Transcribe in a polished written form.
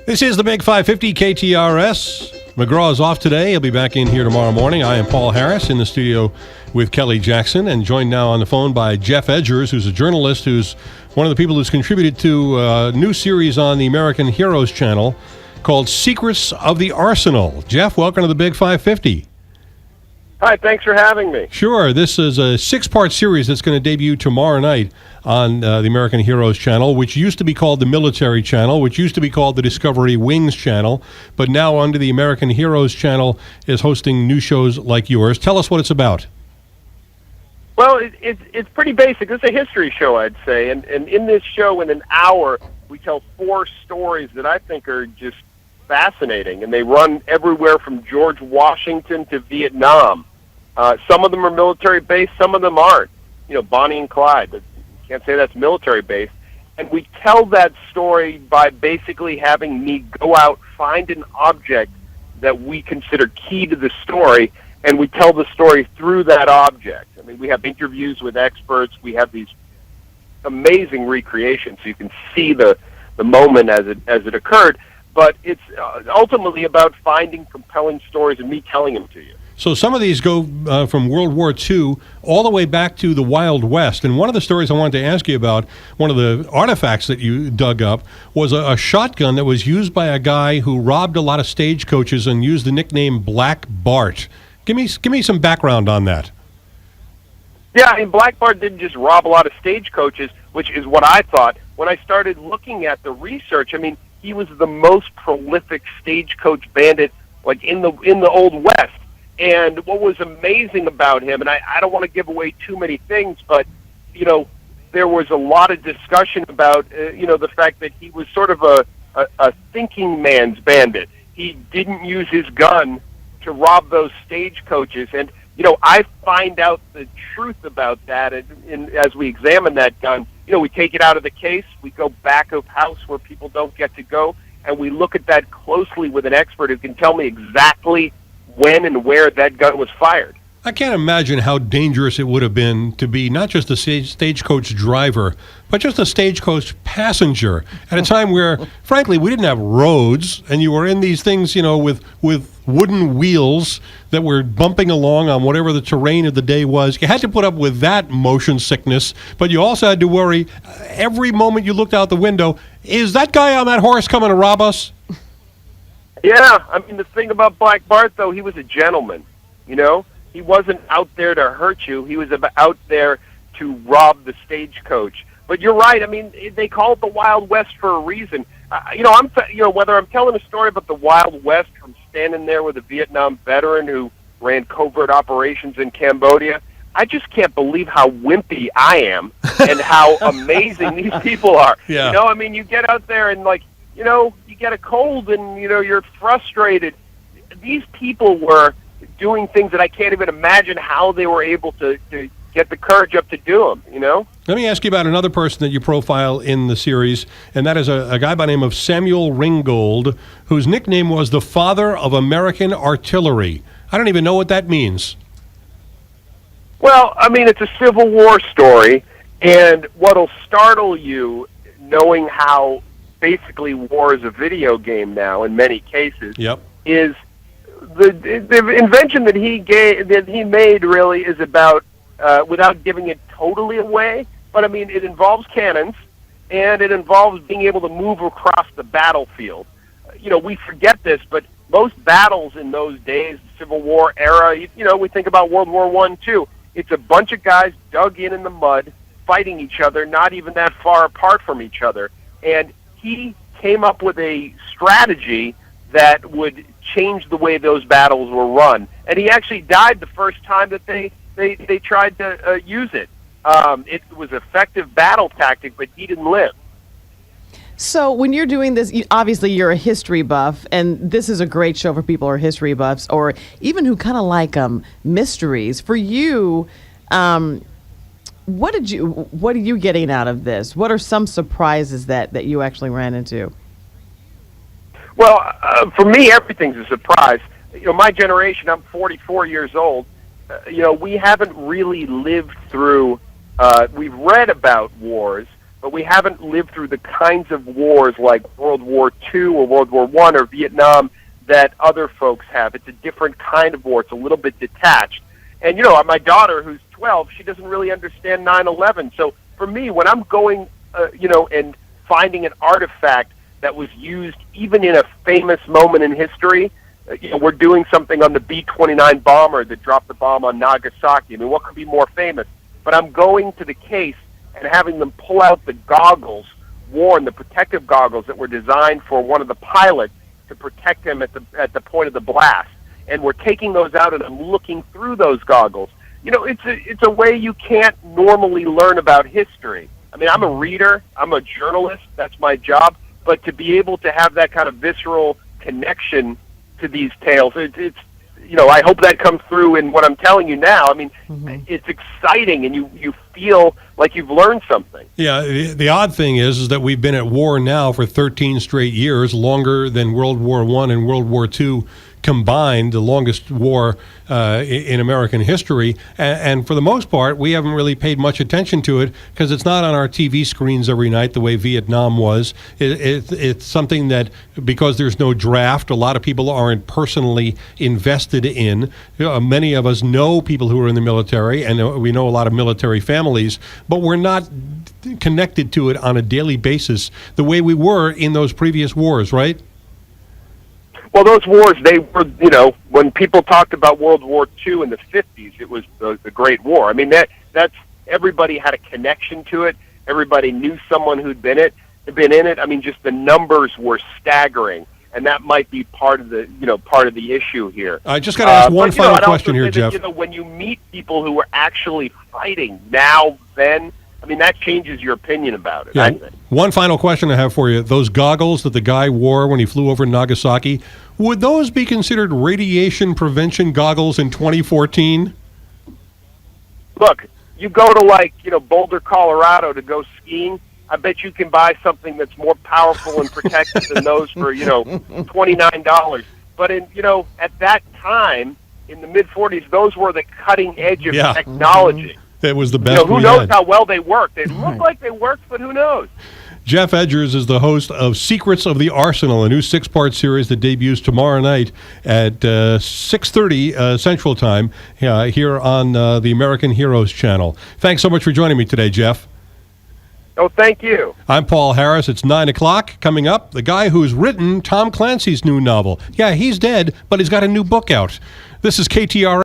This is the Big 550 KTRS. McGraw is off today. He'll be back in here tomorrow morning. I am Paul Harris in the studio with Kelly Jackson, and joined now on the phone by Jeff Edgers, who's a journalist who's one of the people who's contributed to a new series on the American Heroes channel called Secrets of the Arsenal. Jeff, welcome to the Big 550. Hi, thanks for having me. Sure. This is a 6-part series that's going to debut tomorrow night on the American Heroes channel, which used to be called the Military Channel, which used to be called the Discovery Wings channel, but now under the American Heroes channel is hosting new shows like yours. Tell us what it's about. Well, it's pretty basic. It's a history show, I'd say, and in this show, in an hour, we tell 4 stories that I think are just fascinating, and they run everywhere from George Washington to Vietnam. Some of them are military-based, some of them aren't. You know, Bonnie and Clyde, but you can't say that's military-based. And we tell that story by basically having me go out, find an object that we consider key to the story, and we tell the story through that object. I mean, we have interviews with experts. We have these amazing recreations, so you can see the moment as it occurred. But it's ultimately about finding compelling stories and me telling them to you. So some of these go from World War II all the way back to the Wild West. And one of the stories I wanted to ask you about, one of the artifacts that you dug up, was a shotgun that was used by a guy who robbed a lot of stagecoaches and used the nickname Black Bart. Give me some background on that. Yeah, I mean, Black Bart didn't just rob a lot of stagecoaches, which is what I thought. When I started looking at the research, I mean, he was the most prolific stagecoach bandit, like in the Old West. And what was amazing about him, and I don't want to give away too many things, but, you know, there was a lot of discussion about, the fact that he was sort of a thinking man's bandit. He didn't use his gun to rob those stagecoaches. And, you know, I find out the truth about that as we examine that gun. You know, we take it out of the case, we go back of house where people don't get to go, and we look at that closely with an expert who can tell me exactly when and where that gun was fired. I can't imagine how dangerous it would have been to be not just a stagecoach driver, but just a stagecoach passenger at a time where, frankly, we didn't have roads, and you were in these things, you know, with wooden wheels that were bumping along on whatever the terrain of the day was. You had to put up with that motion sickness, but you also had to worry every moment you looked out the window, is that guy on that horse coming to rob us? Yeah, I mean, the thing about Black Bart, though, he was a gentleman, you know? He wasn't out there to hurt you. He was out there to rob the stagecoach. But you're right. I mean, they call it the Wild West for a reason. Whether I'm telling a story about the Wild West from standing there with a Vietnam veteran who ran covert operations in Cambodia, I just can't believe how wimpy I am and how amazing these people are. Yeah. You know, I mean, you get out there and, like, you know, you get a cold and, you know, you're frustrated. These people were doing things that I can't even imagine how they were able to get the courage up to do them, you know? Let me ask you about another person that you profile in the series, and that is a guy by the name of Samuel Ringgold, whose nickname was the Father of American Artillery. I don't even know what that means. Well, I mean, it's a Civil War story, and what'll startle you, knowing how basically war is a video game now in many cases, Yep. is the invention that he made really is about, without giving it totally away, but I mean, it involves cannons, and it involves being able to move across the battlefield. You know, we forget this, but most battles in those days, Civil War era, you know, we think about World War I too. It's a bunch of guys dug in the mud, fighting each other, not even that far apart from each other. And he came up with a strategy that would change the way those battles were run. And he actually died the first time that they tried to use it. It was an effective battle tactic, but he didn't live. So when you're doing this, obviously you're a history buff, and this is a great show for people who are history buffs or even who kind of like mysteries. For you, what are you getting out of this? What are some surprises that you actually ran into? Well, for me, everything's a surprise. You know, my generation, I'm 44 years old. You know, we haven't really lived through, we've read about wars, but we haven't lived through the kinds of wars like World War II or World War I or Vietnam that other folks have. It's a different kind of war. It's a little bit detached. And, my daughter, who's 12, she doesn't really understand 9/11. So for me, when I'm going, and finding an artifact that was used even in a famous moment in history, we're doing something on the B-29 bomber that dropped the bomb on Nagasaki. I mean, what could be more famous? But I'm going to the case and having them pull out the goggles, the protective goggles that were designed for one of the pilots to protect him at the point of the blast. And we're taking those out, and I'm looking through those goggles. It's a way you can't normally learn about history. I mean, I'm a reader, I'm a journalist, that's my job, but to be able to have that kind of visceral connection to these tales, it's I hope that comes through in what I'm telling you now. I mean, it's exciting, and you feel like you've learned something. Yeah, the odd thing is that we've been at war now for 13 straight years, longer than World War I and World War II combined, the longest war in American history. And for the most part, we haven't really paid much attention to it because it's not on our TV screens every night the way Vietnam was. It's something that, because there's no draft, a lot of people aren't personally invested in. Many of us know people who are in the military, and we know a lot of military families, but we're not connected to it on a daily basis the way we were in those previous wars, right? Well, those wars, they were, when people talked about World War II in the 50s, it was the Great War. I mean, that's everybody had a connection to it. Everybody knew someone who'd been in it. I mean, just the numbers were staggering, and that might be part of the issue here. I just got to ask one final question here, Jeff. When you meet people who were actually fighting then, I mean, that changes your opinion about it, I think. One final question I have for you. Those goggles that the guy wore when he flew over Nagasaki, would those be considered radiation prevention goggles in 2014? Look, you go to Boulder, Colorado to go skiing, I bet you can buy something that's more powerful and protective than those for, $29. But at that time, in the mid-40s, those were the cutting edge of technology. It was the best. Who knows how well they worked? They look like they worked, but who knows? Jeff Edgers is the host of Secrets of the Arsenal, a new 6-part series that debuts tomorrow night at 6:30 Central Time here on the American Heroes channel. Thanks so much for joining me today, Jeff. Oh, thank you. I'm Paul Harris. It's 9 o'clock. Coming up, the guy who's written Tom Clancy's new novel. Yeah, he's dead, but he's got a new book out. This is KTRA.